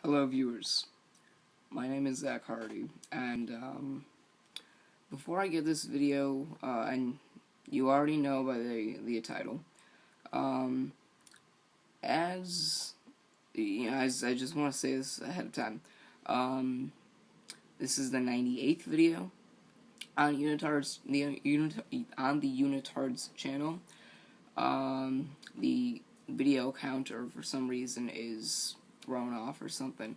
Hello viewers, my name is Zach Hardy, and before I get this video, and you already know by the title, as I just want to say this ahead of time, this is the 98th video on the UnitardZZ channel. The video counter for some reason is thrown off or something.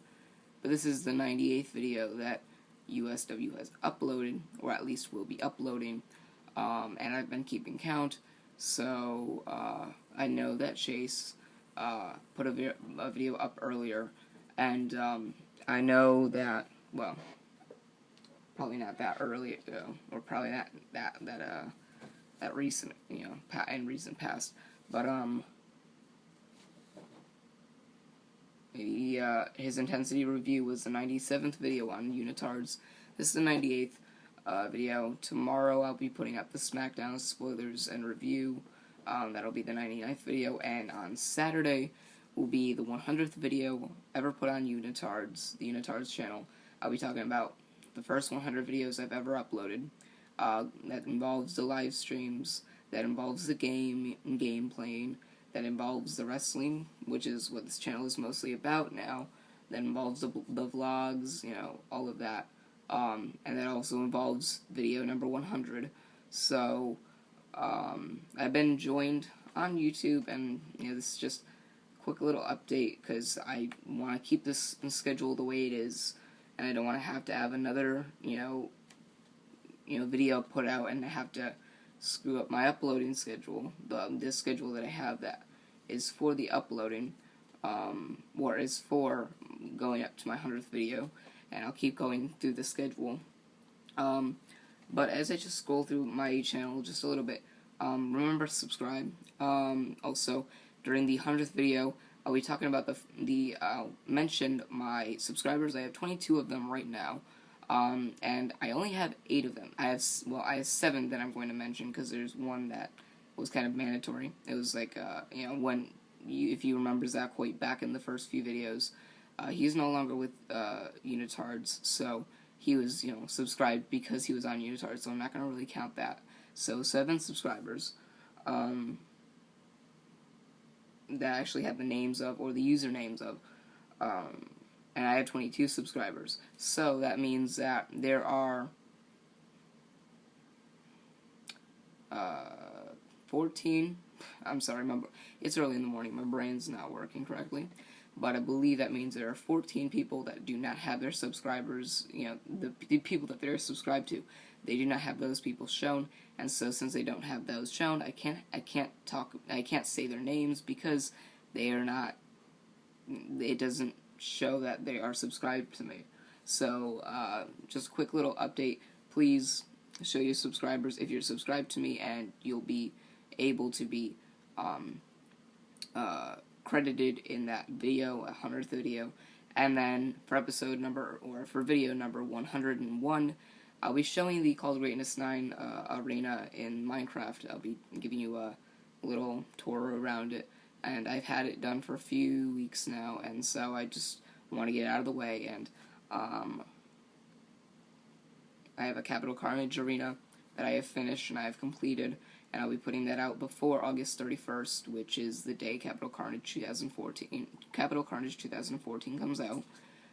But this is the 98th video that USW has uploaded, or at least will be uploading, and I've been keeping count, so I know that Chase put a video up earlier, and I know that, well, probably not that early, or probably not that recent, in recent past, but his intensity review was the 97th video on Unitards. This is the 98th video. Tomorrow I'll be putting up the SmackDown spoilers and review. That'll be the 99th video. And on Saturday will be the 100th video ever put on Unitards, the Unitards channel. I'll be talking about the first 100 videos I've ever uploaded. That involves the live streams, that involves the game playing, that involves the wrestling, which is what this channel is mostly about now, that involves the vlogs, all of that, and that also involves video number 100, so, I've been joined on YouTube, and, this is just a quick little update, because I want to keep this schedule the way it is, and I don't want to have another, video put out, and I have to screw up my uploading schedule. This schedule that I have that is for the uploading, or is for going up to my 100th video, and I'll keep going through the schedule. But as I just scroll through my channel just a little bit, remember to subscribe. Also, during the 100th video, I'll be talking about mentioned my subscribers. I have 22 of them right now. And I only have 8 of them. I have 7 that I'm going to mention, because there's one that was kind of mandatory. It was like, if you remember Zach Hoyt back in the first few videos, he's no longer with Unitards, so he was, subscribed because he was on Unitards, so I'm not going to really count that. So 7 subscribers that I actually have the names of, or the usernames of, and I have 22 subscribers. So that means that there are 14, I'm sorry, it's early in the morning, my brain's not working correctly, but I believe that means there are 14 people that do not have their subscribers, the people that they're subscribed to, they do not have those people shown, and so since they don't have those shown, I can't say their names, because they are not, it doesn't show that they are subscribed to me. So, just a quick little update. Please show your subscribers if you're subscribed to me, and you'll be able to be credited in that video, 100th video. And then for for video number 101, I'll be showing the Call of Greatness 9 arena in Minecraft. I'll be giving you a little tour around it. And I've had it done for a few weeks now, and so I just want to get out of the way, and I have a Capital Carnage arena that I have finished and I have completed, and I'll be putting that out before August 31st, which is the day Capital Carnage 2014 comes out,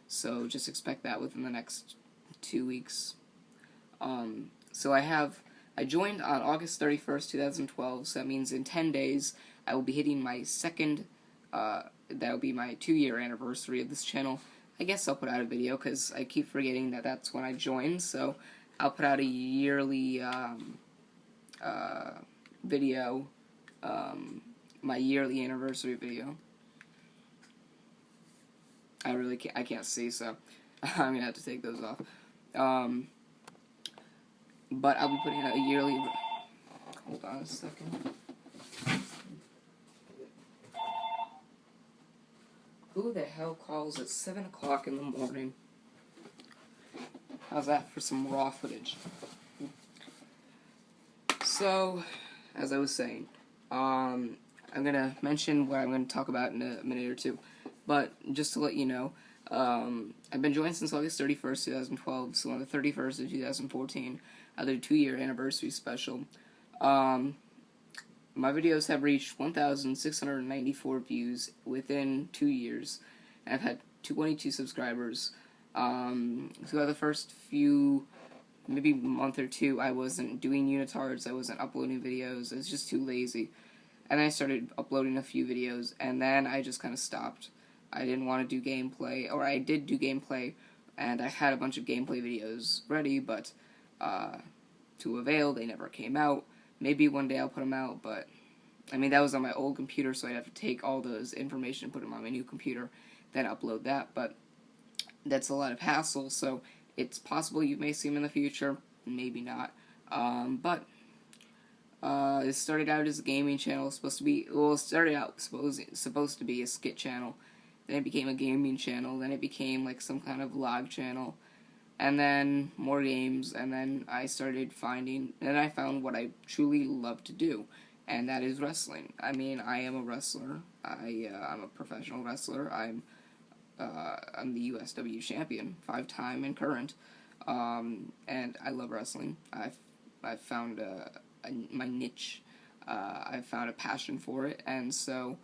so just expect that within the next 2 weeks. So I joined on August 31st, 2012, so that means in 10 days, I will be hitting my second, that'll be my 2-year anniversary of this channel. I guess I'll put out a video, because I keep forgetting that that's when I joined, so I'll put out a yearly, video, my yearly anniversary video. I can't see, so I'm gonna have to take those off. But I'll be putting out a yearly, hold on a second. Who the hell calls at 7 o'clock in the morning? How's that for some raw footage? So, as I was saying, I'm going to mention what I'm going to talk about in a minute or two. But just to let you know, I've been joined since August 31st, 2012, so on the 31st of 2014, I did a 2-year anniversary special. My videos have reached 1,694 views within 2 years, and I've had 22 subscribers. Throughout the first few, maybe month or two, I wasn't doing unitards, I wasn't uploading videos, I was just too lazy. And I started uploading a few videos, and then I just kind of stopped. I didn't want to do gameplay, or I did do gameplay, and I had a bunch of gameplay videos ready, but to avail, they never came out. Maybe one day I'll put them out, but I mean, that was on my old computer, so I'd have to take all those information and put them on my new computer, then upload that, but that's a lot of hassle, so it's possible you may see them in the future, maybe not, but it started out as a gaming channel, supposed to be, well, it started out supposed to be a skit channel, then it became a gaming channel, then it became like some kind of vlog channel, and then more games, and then I found what I truly love to do, and that is wrestling. I mean, I am a wrestler. I'm a professional wrestler. I'm the USW champion, 5-time and current, and I love wrestling. I've found my niche. I've found a passion for it, and so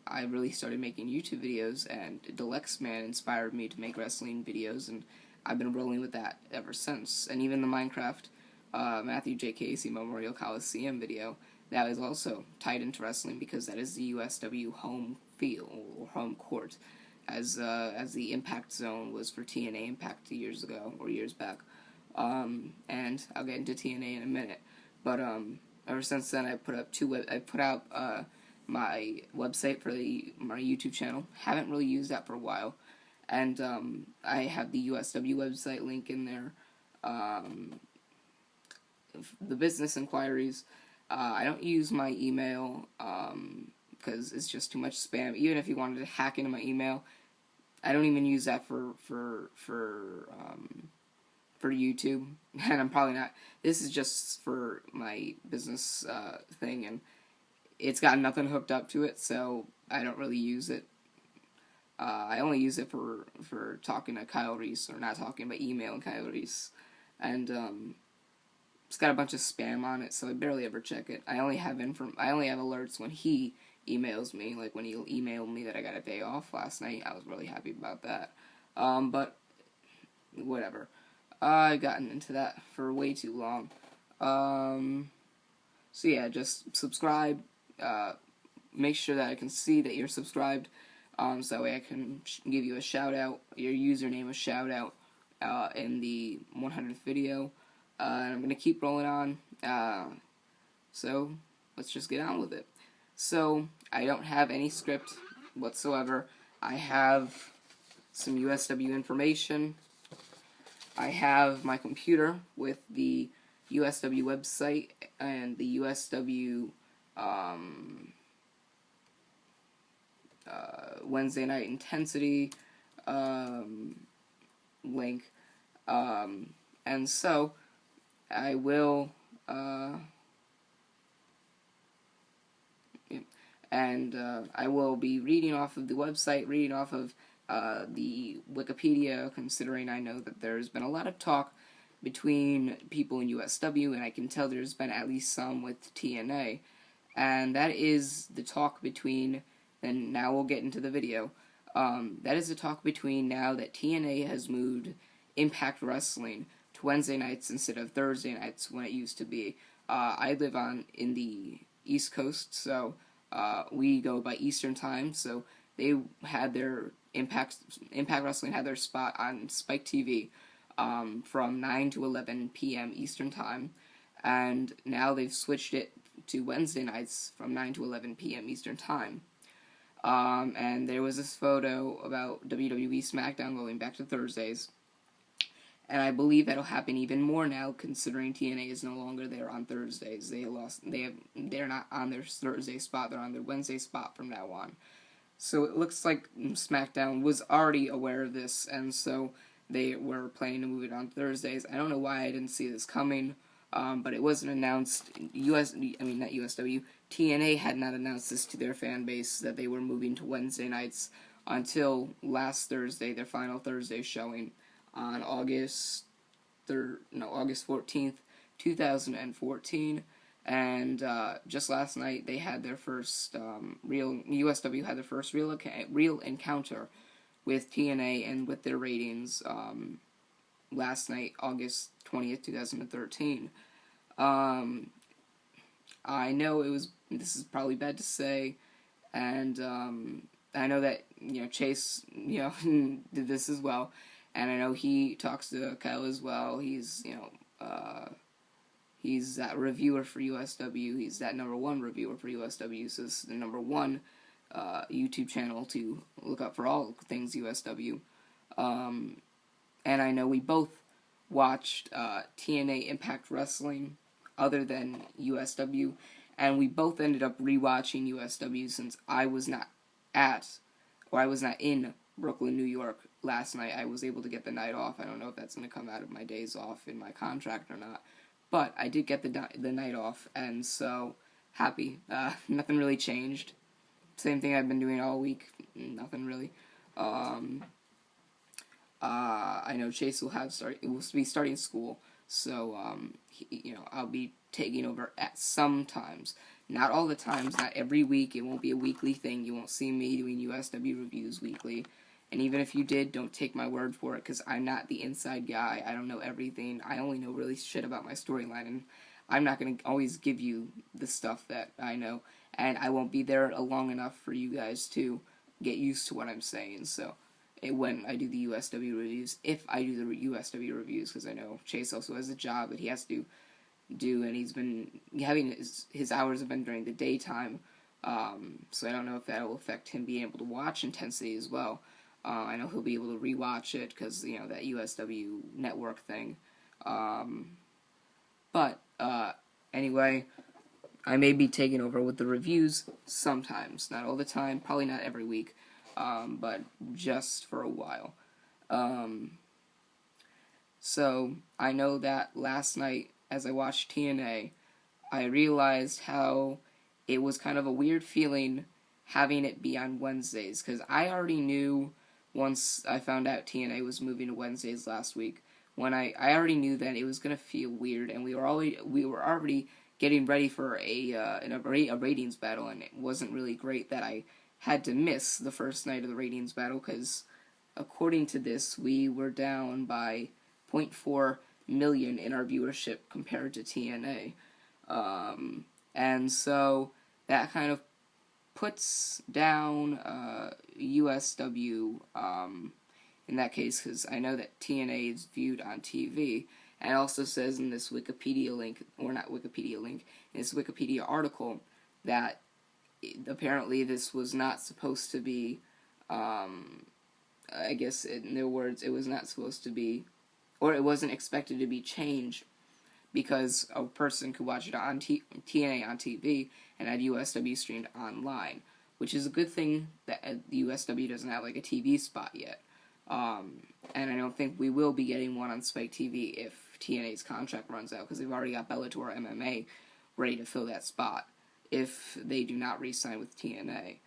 I really started making YouTube videos, and Deluxe Man inspired me to make wrestling videos, and I've been rolling with that ever since. And even the Minecraft Matthew J. Casey Memorial Coliseum video, that is also tied into wrestling because that is the USW home field, or home court, as the Impact Zone was for TNA Impact years ago, or years back. And I'll get into TNA in a minute. But ever since then, I put out my website for my YouTube channel. Haven't really used that for a while, and I have the USW website link in there. The business inquiries. I don't use my email because it's just too much spam. Even if you wanted to hack into my email, I don't even use that for YouTube, and I'm probably not. This is just for my business thing, and it's got nothing hooked up to it, so I don't really use it. I only use it for talking to Kyle Reese, or not talking, but emailing Kyle Reese, and it's got a bunch of spam on it, so I barely ever check it. I only have alerts when he emails me, like when he emailed me that I got a day off last night. I was really happy about that. But whatever. I've gotten into that for way too long. So yeah, just subscribe. Make sure that I can see that you're subscribed, so that way I can give you a shout out, your username a shout out in the 100th video. And I'm gonna keep rolling on. So let's just get on with it. So I don't have any script whatsoever. I have some USW information. I have my computer with the USW website and the USW Wednesday night intensity link, and so I will I will be reading off of the website, reading off of the Wikipedia, considering I know that there's been a lot of talk between people in USW, and I can tell there's been at least some with TNA, and that is the talk between, and now we'll get into the video, that is the talk between now that TNA has moved Impact Wrestling to Wednesday nights instead of Thursday nights when it used to be. I live in the East Coast, so we go by Eastern time, so they had their Impact Wrestling had their spot on Spike TV from 9 to 11 p.m. Eastern time, and now they've switched it to Wednesday nights from 9 to 11 p.m. Eastern time. And there was this photo about WWE SmackDown going back to Thursdays, and I believe that'll happen even more now, considering TNA is no longer there on Thursdays. They're not on their Thursday spot, they're on their Wednesday spot from now on. So it looks like SmackDown was already aware of this, and so they were planning to move it on Thursdays. I don't know why I didn't see this coming, but it wasn't announced. TNA had not announced this to their fan base, that they were moving to Wednesday nights until last Thursday, their final Thursday showing on August 14th, 2014. And just last night, they had their first USW had their first real encounter with TNA and with their ratings last night, August 20th, 2013. I know this is probably bad to say, and I know that, Chase, did this as well, and I know he talks to Kyle as well. He's, he's that reviewer for USW. He's that #1 reviewer for USW, so this is the #1 YouTube channel to look up for all things USW. And I know we both watched TNA Impact Wrestling other than USW, and we both ended up rewatching USW since I was not in Brooklyn, New York last night. I was able to get the night off. I don't know if that's going to come out of my days off in my contract or not, but I did get the night off, and so happy. Nothing really changed. Same thing I've been doing all week. Nothing really. I know Chase will be starting school, so I'll be taking over at some times. Not all the times, not every week. It won't be a weekly thing. You won't see me doing USW reviews weekly. And even if you did, don't take my word for it, because I'm not the inside guy. I don't know everything. I only know really shit about my storyline, and I'm not going to always give you the stuff that I know. And I won't be there long enough for you guys to get used to what I'm saying. So when I do the USW reviews, if I do the USW reviews, because I know Chase also has a job that he has to do, and he's been having his hours have been during the daytime, so I don't know if that will affect him being able to watch Intensity as well. I know he'll be able to rewatch it because that USW network thing. But anyway, I may be taking over with the reviews sometimes, not all the time, probably not every week, but just for a while. So I know that last night, as I watched TNA, I realized how it was kind of a weird feeling having it be on Wednesdays, because I already knew once I found out TNA was moving to Wednesdays last week, when I already knew that it was going to feel weird, and we were already getting ready for a ratings battle, and it wasn't really great that I had to miss the first night of the ratings battle, because according to this, we were down by 0.4 million in our viewership compared to TNA. And so that kind of puts down USW in that case, because I know that TNA is viewed on TV, and it also says in this Wikipedia link, or not Wikipedia link, in this Wikipedia article, that apparently this was not supposed to be, I guess in their words, it was not supposed to be, or it wasn't expected to be changed, because a person could watch it on TNA on TV and had USW streamed online, which is a good thing that the USW doesn't have like a TV spot yet. And I don't think we will be getting one on Spike TV if TNA's contract runs out, because they've already got Bellator MMA ready to fill that spot if they do not re-sign with TNA.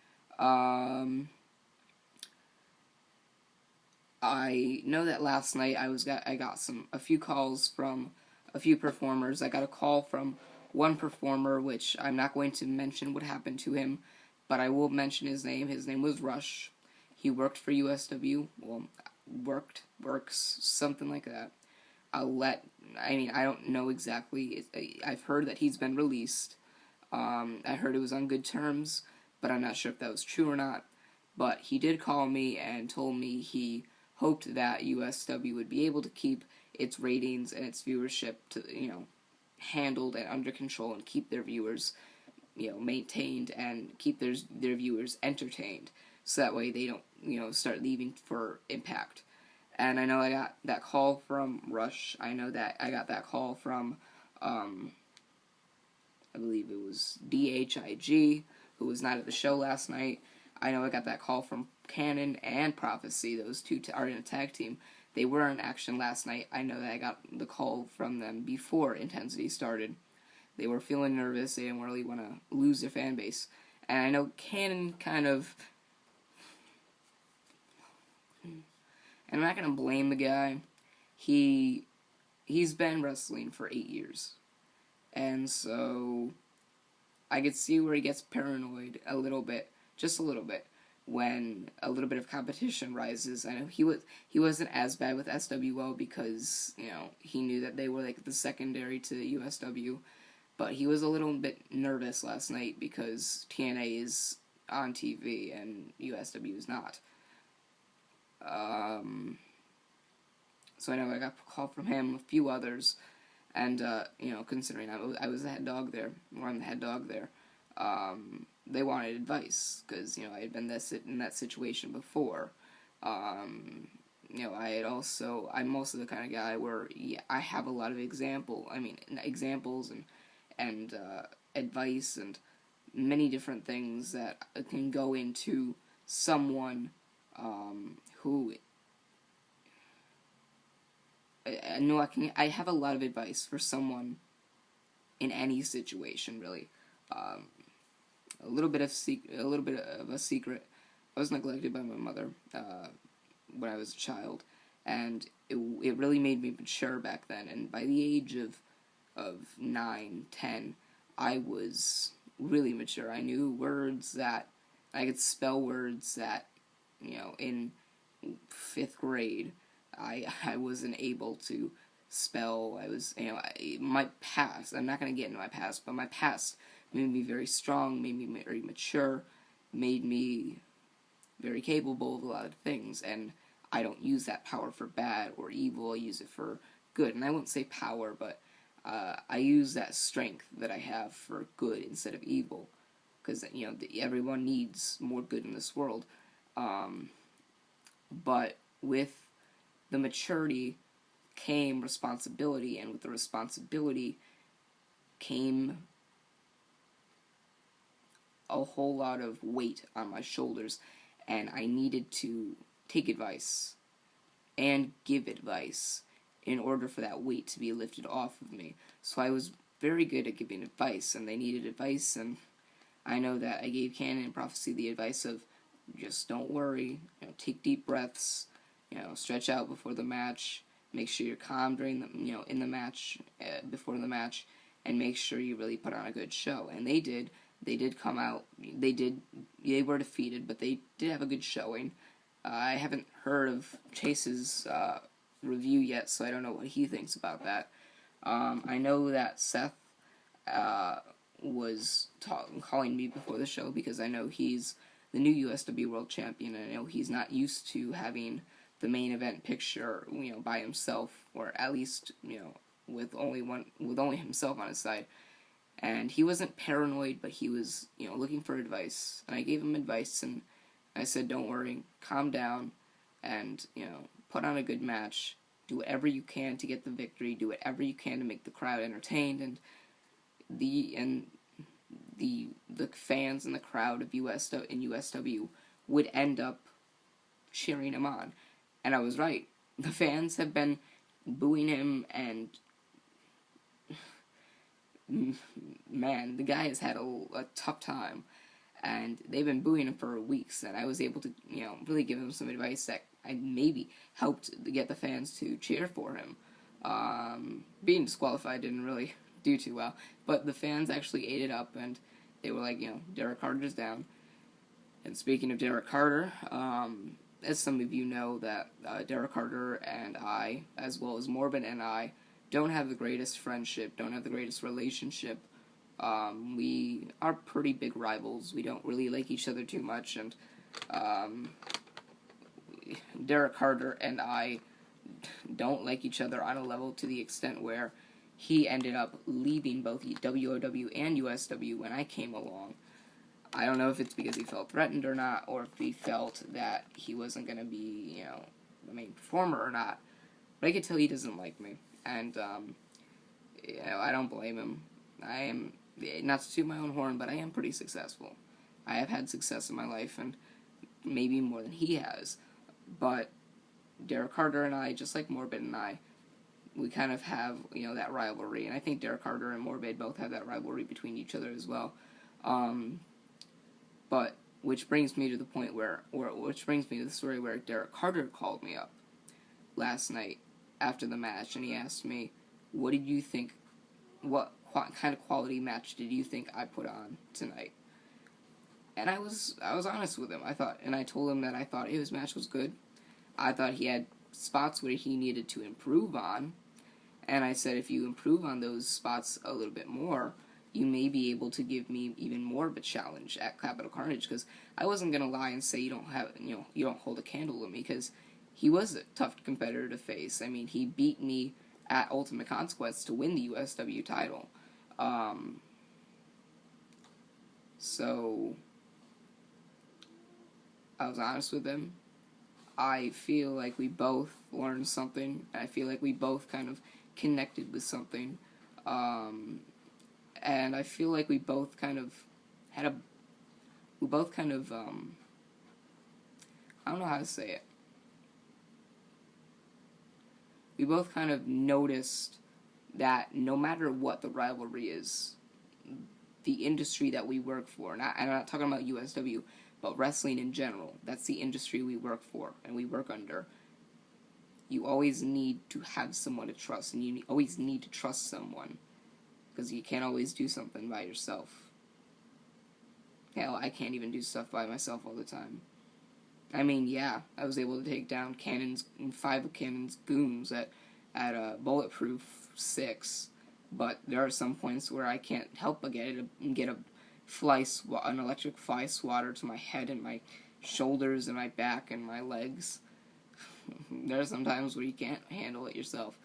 I know that last night I got a few calls from a few performers. I got a call from one performer, which I'm not going to mention what happened to him, but I will mention his name. His name was Rush. He worked for USW. Well, works, something like that. I don't know exactly. I've heard that he's been released. I heard it was on good terms, but I'm not sure if that was true or not. But he did call me and told me he hoped that USW would be able to keep its ratings and its viewership handled and under control, and keep their viewers, maintained, and keep their viewers entertained, so that way they don't, start leaving for Impact. And I know I got that call from Rush. I know that I got that call from, I believe it was DHIG, who was not at the show last night. I know I got that call from Cannon and Prophecy. Those two are in a tag team. They were in action last night. I know that I got the call from them before Intensity started. They were feeling nervous. They didn't really want to lose their fan base. And I know Cannon kind of And I'm not gonna blame the guy. He's been wrestling for 8 years. And so I could see where he gets paranoid a little bit, just a little bit, when a little bit of competition rises. I know he wasn't as bad with SWO because, he knew that they were like the secondary to USW, but he was a little bit nervous last night because TNA is on TV and USW is not. So I know I got a call from him, a few others, and, considering I was the head dog there, or I'm the head dog there, they wanted advice, because, I had been in that situation before. I'm also the kind of guy where, I have a lot of examples and advice and many different things that can go into someone, who... I have a lot of advice for someone in any situation, really. A little bit of a secret. I was neglected by my mother when I was a child, and it really made me mature back then. And by the age of 9, 10, I was really mature. I knew words that I could spell words that, in 5th grade. I wasn't able to spell. I was, my past, I'm not going to get into my past, but my past made me very strong, made me very mature, made me very capable of a lot of things, and I don't use that power for bad or evil. I use it for good, and I won't say power, but I use that strength that I have for good instead of evil, because, everyone needs more good in this world, but with the maturity came responsibility, and with the responsibility came a whole lot of weight on my shoulders, and I needed to take advice and give advice in order for that weight to be lifted off of me. So I was very good at giving advice, and they needed advice, and I know that I gave Canon and Prophecy the advice of just don't worry, take deep breaths, stretch out before the match, make sure you're calm during the, in the match, before the match, and make sure you really put on a good show. And they did come out, they were defeated, but they did have a good showing. I haven't heard of Chase's review yet, so I don't know what he thinks about that. I know that Seth was calling me before the show because I know he's the new USW World Champion, and I know he's not used to having the main event picture, by himself, or at least, with only himself on his side. And he wasn't paranoid, but he was, looking for advice. And I gave him advice, and I said, don't worry, calm down, and, put on a good match, do whatever you can to get the victory, do whatever you can to make the crowd entertained, and the fans and the crowd of USW would end up cheering him on. And I was right. The fans have been booing him, and man, the guy has had a tough time, and they've been booing him for weeks, and I was able to, really give him some advice that I maybe helped get the fans to cheer for him. Being disqualified didn't really do too well, but the fans actually ate it up, and they were like, Derek Carter's down. And speaking of Derek Carter, as some of you know, that Derek Carter and I, as well as Morbid and I, don't have the greatest friendship, don't have the greatest relationship. We are pretty big rivals. We don't really like each other too much, and Derek Carter and I don't like each other on a level to the extent where he ended up leaving both WOW and USW when I came along. I don't know if it's because he felt threatened or not, or if he felt that he wasn't going to be, the main performer or not. But I could tell he doesn't like me, and, I don't blame him. I am, not to toot my own horn, but I am pretty successful. I have had success in my life, and maybe more than he has. But Derek Carter and I, just like Morbid and I, we kind of have, that rivalry. And I think Derek Carter and Morbid both have that rivalry between each other as well. But, which brings me to the point which brings me to the story where Derek Carter called me up. last night after the match, and he asked me, what did you think, what kind of quality match did you think I put on tonight? And I was honest with him. I told him that I thought his match was good. I thought he had spots where he needed to improve on, and I said, if you improve on those spots a little bit more, you may be able to give me even more of a challenge at Capital Carnage, because I wasn't going to lie and say you don't hold a candle to me, because he was a tough competitor to face. I mean, he beat me at Ultimate Consequence to win the USW title. So I was honest with him. I feel like we both learned something. I feel like we both kind of connected with something. And I feel like we both kind of I don't know how to say it. We both kind of noticed that no matter what the rivalry is, the industry that we work for, and I'm not talking about USW, but wrestling in general, that's the industry we work for and we work under. You always need to have someone to trust, and you always need to trust someone, because you can't always do something by yourself. Hell, I can't even do stuff by myself all the time. I mean, yeah, I was able to take down 5 of Cannon's goons at Bulletproof 6, but there are some points where I can't help but get an electric fly swatter to my head and my shoulders and my back and my legs. There are some times where you can't handle it yourself,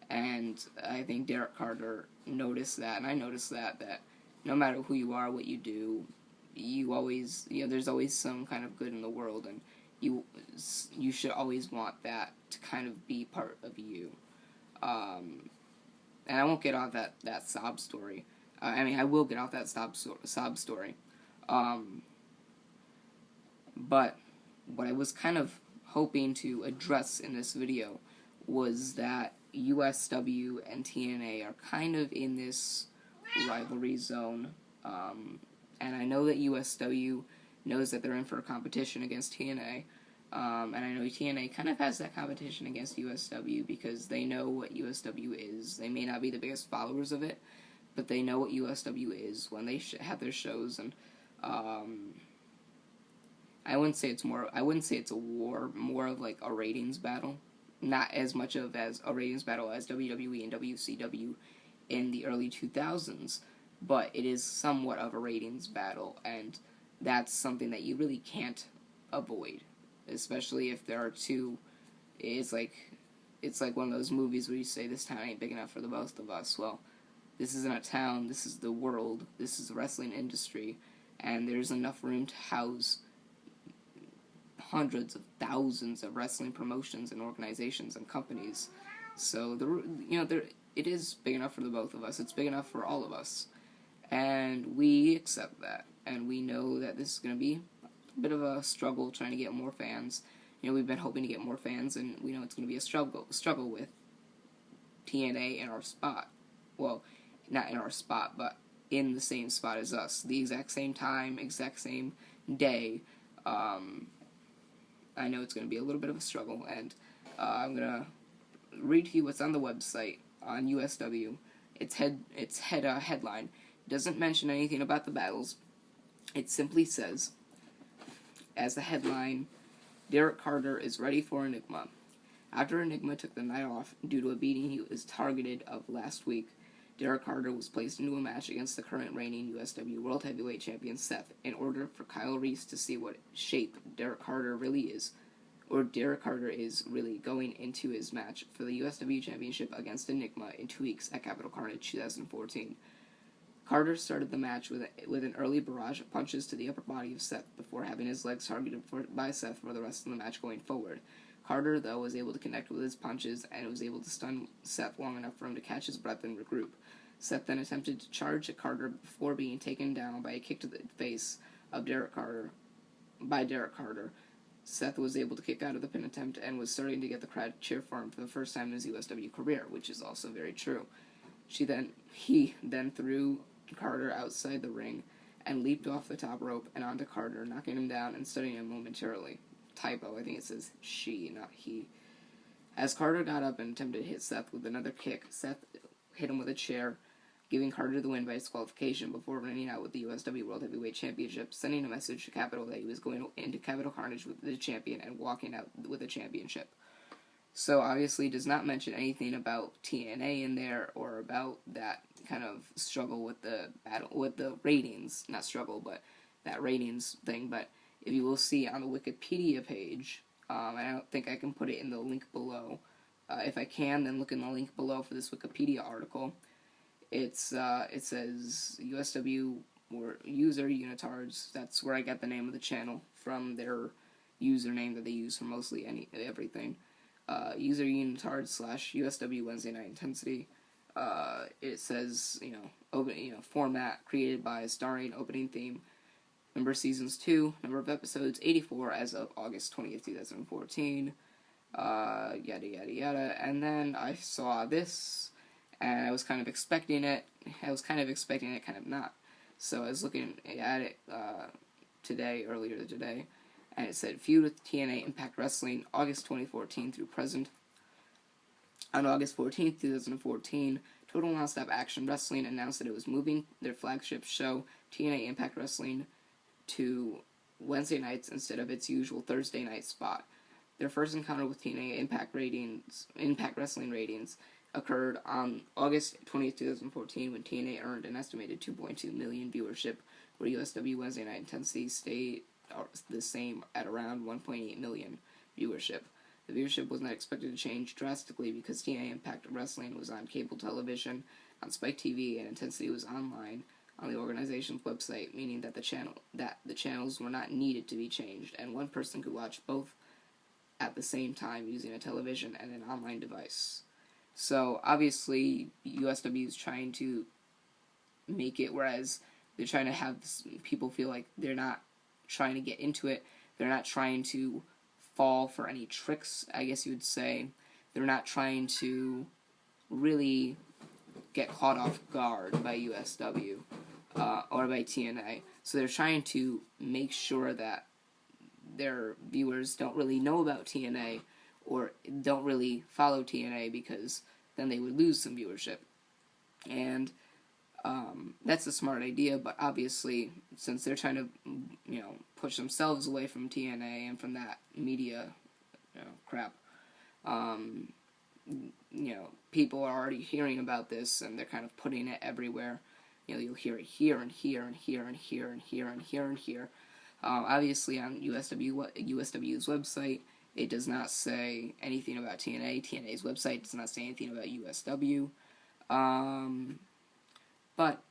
and I think Derek Carter noticed that, and I noticed that no matter who you are, what you do, there's always some kind of good in the world, and you should always want that to kind of be part of you. And I won't get off that sob story. I will get off that sob story. But what I was kind of hoping to address in this video was that USW and TNA are kind of in this rivalry zone. And I know that USW knows that they're in for a competition against TNA. And I know TNA kind of has that competition against USW because they know what USW is. They may not be the biggest followers of it, but they know what USW is when they have their shows. And I wouldn't say it's a war, more of like a ratings battle. Not as much of as a ratings battle as WWE and WCW in the early 2000s, but it is somewhat of a ratings battle, and that's something that you really can't avoid, especially if there are two. It's like one of those movies where you say, this town ain't big enough for the both of us. Well, this isn't a town, this is the world, this is the wrestling industry, and there's enough room to house hundreds of thousands of wrestling promotions and organizations and companies. So it is big enough for the both of us. It's big enough for all of us, and we accept that. And we know that this is going to be a bit of a struggle trying to get more fans. We've been hoping to get more fans, and we know it's going to be a struggle with TNA in our spot. Well, not in our spot, but in the same spot as us, the exact same time, exact same day. I know it's going to be a little bit of a struggle, and I'm going to read to you what's on the website on USW. Its headline doesn't mention anything about the battles. It simply says, as the headline, Derek Carter is ready for Enigma. After Enigma took the night off due to a beating he was targeted of last week, Derek Carter was placed into a match against the current reigning USW World Heavyweight Champion Seth in order for Kyle Reese to see what shape Derek Carter really is, or Derek Carter is really going into his match for the USW Championship against Enigma in 2 weeks at Capital Carnage 2014. Carter started the match with an early barrage of punches to the upper body of Seth before having his legs targeted by Seth for the rest of the match going forward. Carter, though, was able to connect with his punches and was able to stun Seth long enough for him to catch his breath and regroup. Seth then attempted to charge at Carter before being taken down by a kick to the face of Derek Carter. Seth was able to kick out of the pin attempt and was starting to get the crowd to cheer for him for the first time in his USW career, which is also very true. He then threw Carter outside the ring and leaped off the top rope and onto Carter, knocking him down and stunning him momentarily. Typo, I think it says she, not he. As Carter got up and attempted to hit Seth with another kick, Seth hit him with a chair, giving Carter the win by disqualification before running out with the USW World Heavyweight Championship, sending a message to Capital that he was going into Capital Carnage with the champion and walking out with the championship. So obviously does not mention anything about TNA in there or about that kind of struggle with the battle with the ratings, not struggle, but that ratings thing. But if you will see on the Wikipedia page, I don't think I can put it in the link below. If I can, then look in the link below for this Wikipedia article. It says USW or user Unitards. That's where I got the name of the channel from, their username that they use for mostly everything. User Unitard / USW Wednesday Night Intensity. It says format created by starring opening theme. Number of seasons 2, number of episodes 84 as of August 20th, 2014. Yada yada yada. And then I saw this, and I was kind of expecting it. I was kind of expecting it, kind of not. So I was looking at it earlier today, and it said feud with TNA Impact Wrestling, August 2014 through present. On August 14th, 2014, Total Nonstop Action Wrestling announced that it was moving their flagship show, TNA Impact Wrestling, to Wednesday nights instead of its usual Thursday night spot. Their first encounter with TNA Impact Wrestling ratings occurred on August 20th, 2014, when TNA earned an estimated 2.2 million viewership, where USW Wednesday Night Intensity stayed the same at around 1.8 million viewership. The viewership was not expected to change drastically because TNA Impact Wrestling was on cable television, on Spike TV, and Intensity was online on the organization's website, meaning that the channels were not needed to be changed, and one person could watch both at the same time using a television and an online device. So obviously USW is trying to make it whereas they're trying to have people feel like they're not trying to get into it, they're not trying to fall for any tricks, I guess you would say. They're not trying to really get caught off guard by USW or by TNA. So they're trying to make sure that their viewers don't really know about TNA or don't really follow TNA, because then they would lose some viewership. And that's a smart idea, but obviously, since they're trying to, push themselves away from TNA and from that media, crap, people are already hearing about this, and they're kind of putting it everywhere. You'll hear it here and here and here and here and here and here and here. Obviously, on USW's website, it does not say anything about TNA. TNA's website does not say anything about USW. But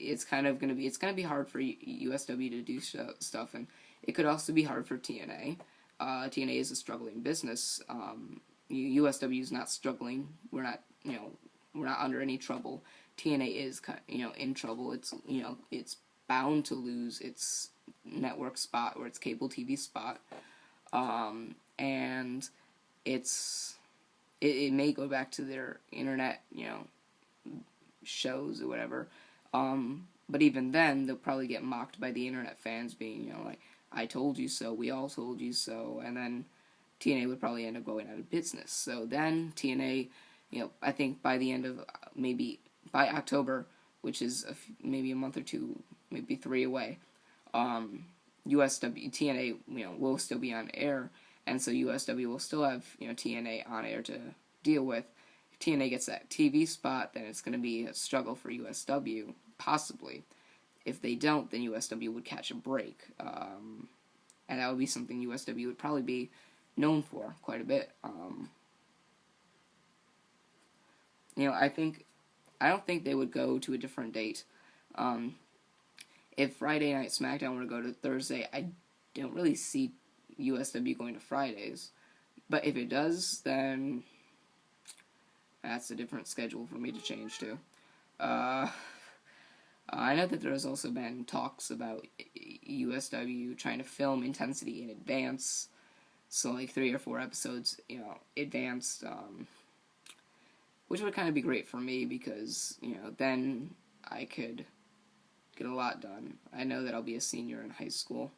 it's gonna be hard for USW to do stuff, and it could also be hard for TNA. TNA is a struggling business. USW is not struggling. We're not under any trouble. TNA is in trouble. It's bound to lose its network spot or its cable TV spot, and it may go back to their internet shows or whatever. But even then, they'll probably get mocked by the internet fans, being like, "I told you so. We all told you so," and then TNA would probably end up going out of business. So then TNA, I think by the end of by October, which is maybe a month or two, maybe 3 away, TNA will still be on air, and so USW will still have TNA on air to deal with. If TNA gets that TV spot, then it's going to be a struggle for USW, possibly. If they don't, then USW would catch a break, and that would be something USW would probably be known for quite a bit. I don't think they would go to a different date. If Friday Night SmackDown were to go to Thursday, I don't really see USW going to Fridays. But if it does, then that's a different schedule for me to change to. I know that there's also been talks about USW trying to film Intensity in advance, so like 3 or 4 episodes, advanced, which would kind of be great for me because, then I could get a lot done. I know that I'll be a senior in high school.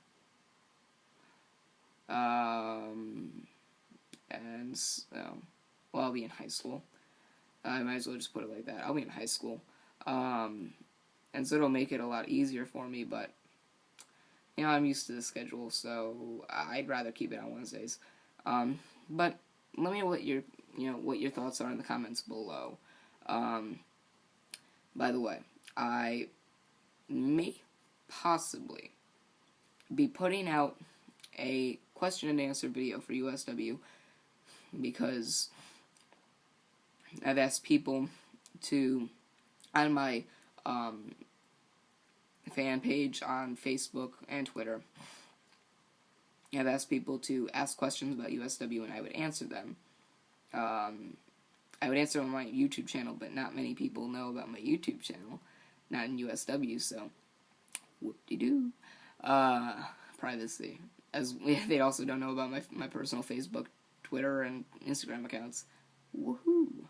And I'll be in high school. I might as well just put it like that. I'll be in high school. And so it'll make it a lot easier for me, but, I'm used to the schedule, so I'd rather keep it on Wednesdays. But let me know what your thoughts are in the comments below. By the way, I may possibly be putting out a question and answer video for USW because I've asked people on my fan page on Facebook and Twitter, I've asked people to ask questions about USW and I would answer them. I would answer on my YouTube channel, but not many people know about my YouTube channel, not in USW, so whoop-de-doo. Privacy. As they also don't know about my personal Facebook, Twitter, and Instagram accounts. Woohoo!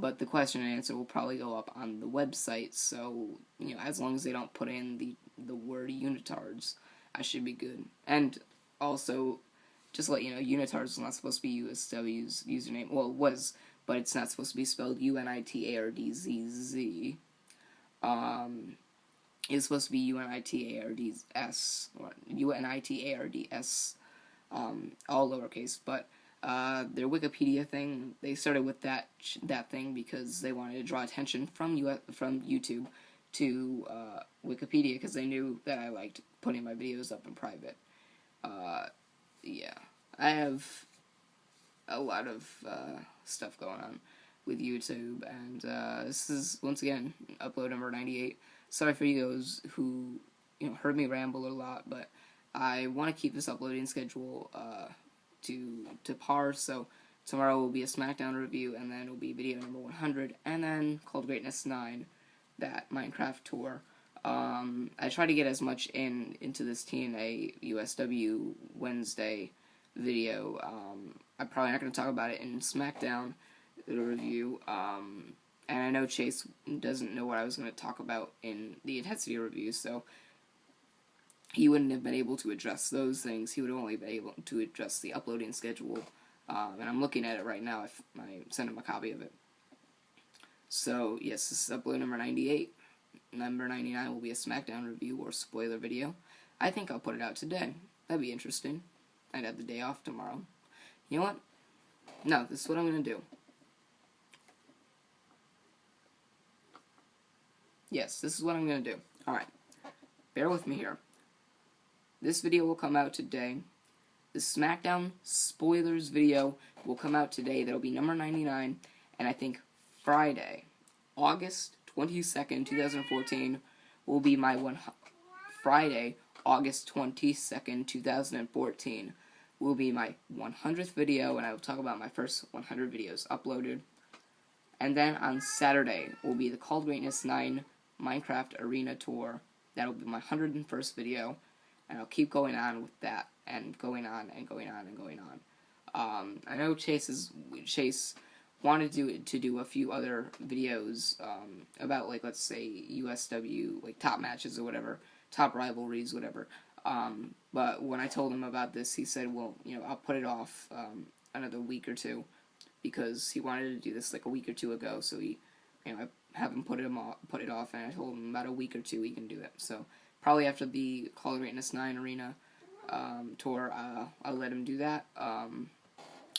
But the question and answer will probably go up on the website, so, as long as they don't put in the word unitards, I should be good. And also, just to let you know, unitards is not supposed to be USW's username. Well, it was, but it's not supposed to be spelled UNITARDZZ. It's supposed to be UNITARDS, or UNITARDS, all lowercase, but their Wikipedia thing, they started with that thing because they wanted to draw attention from YouTube to Wikipedia because they knew that I liked putting my videos up in private. Yeah, I have a lot of stuff going on with YouTube, and this is, once again, upload number 98. Sorry for you guys who, heard me ramble a lot, but I want to keep this uploading schedule to par, so tomorrow will be a SmackDown review, and then it will be video number 100, and then Called Greatness 9, that Minecraft tour. I try to get as much into this TNA USW Wednesday video. I'm probably not going to talk about it in SmackDown review, and I know Chase doesn't know what I was going to talk about in the Intensity review, so he wouldn't have been able to address those things. He would have only been able to address the uploading schedule, and I'm looking at it right now. If I send him a copy of it. So, yes, this is upload number 98. Number 99 will be a SmackDown review or spoiler video. I think I'll put it out today. That'd be interesting. I'd have the day off tomorrow. You know what? No, this is what I'm going to do. Yes, this is what I'm going to do. Alright. Bear with me here. This video will come out today. The SmackDown spoilers video will come out today. That'll be number 99. And I think Friday, August 22nd, 2014, will be my Friday, August 22nd, 2014, will be my 100th video, and I will talk about my first 100 videos uploaded. And then on Saturday will be the Called Greatness 9 Minecraft Arena Tour. That'll be my 101st video, and I'll keep going on with that, and going on, and going on, and going on. I know Chase wanted to do a few other videos about, like, let's say USW, like, top matches or whatever, top rivalries, whatever. But when I told him about this, he said, well, I'll put it off another week or two, because he wanted to do this like a week or two ago. So I haven't put it off, and I told him about a week or two he can do it. So probably after the Call of Greatness 9 Arena tour, I'll let him do that.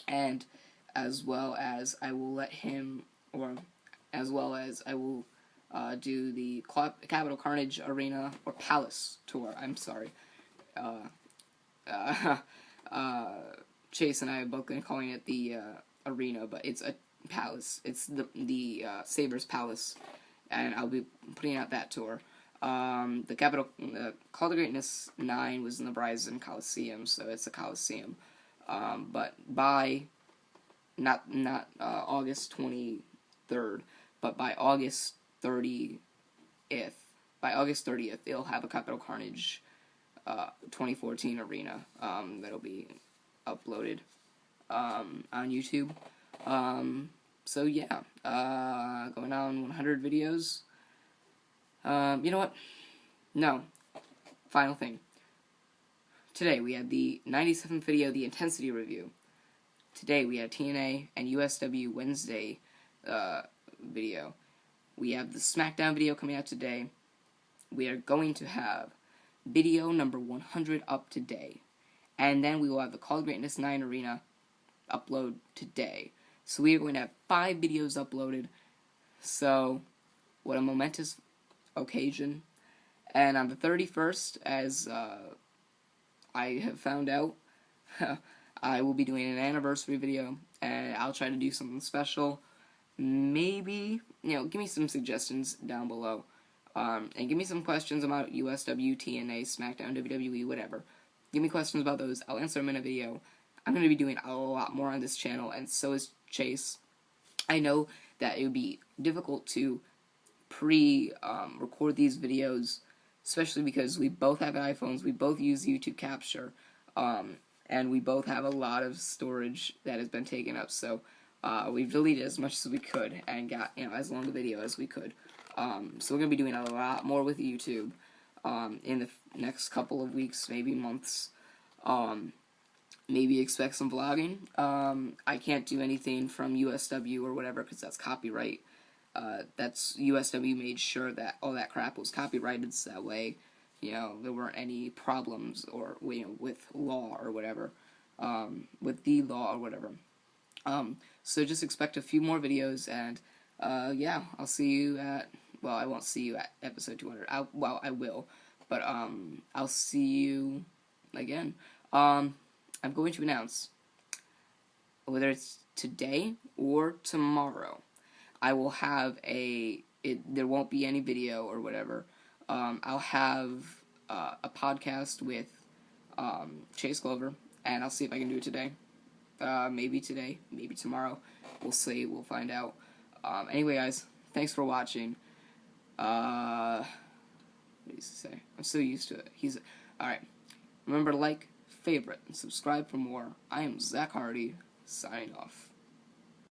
And as well as I will let him, or as well as I will do the Capital Carnage Arena, or Palace tour, I'm sorry. Chase and I are both going to calling it the Arena, but it's a Palace. It's the Sabres Palace, and I'll be putting out that tour. The Call of Greatness 9 was in the Verizon Coliseum, so it's a Coliseum. But by not August 23rd, but by August 30th, they'll have a Capital Carnage 2014 Arena that'll be uploaded on YouTube. So yeah, going on 100 videos. You know what? No. Final thing. Today we had the 97th video, the Intensity Review. Today we have TNA and USW Wednesday video. We have the SmackDown video coming out today. We are going to have video number 100 up today. And then we will have the Call of Greatness 9 Arena upload today. So we are going to have 5 videos uploaded. So, what a momentous occasion. And on the 31st, as I have found out, I will be doing an anniversary video, and I'll try to do something special. Maybe, give me some suggestions down below. And give me some questions about USW, TNA, SmackDown, WWE, whatever. Give me questions about those. I'll answer them in a video. I'm going to be doing a lot more on this channel, and so is Chase. I know that it would be difficult to record these videos, especially because we both have iPhones, we both use YouTube Capture, and we both have a lot of storage that has been taken up, so we've deleted as much as we could and got, as long a video as we could. So we're going to be doing a lot more with YouTube in the next couple of weeks, maybe months. Maybe expect some vlogging. I can't do anything from USW or whatever because that's copyright. That's USW made sure that all that crap was copyrighted, so that way, there weren't any problems or with law or whatever, with the law or whatever. So just expect a few more videos, and yeah, I'll see you at. Well, I won't see you at episode 200. I will, but I'll see you again. I'm going to announce whether it's today or tomorrow. I will have there won't be any video or whatever. I'll have a podcast with Chase Glover, and I'll see if I can do it today. Maybe today, maybe tomorrow. We'll see. We'll find out. Anyway, guys, thanks for watching. What did he say? I'm so used to it. Alright. Remember to like, favorite, and subscribe for more. I am Zach Hardy, signing off.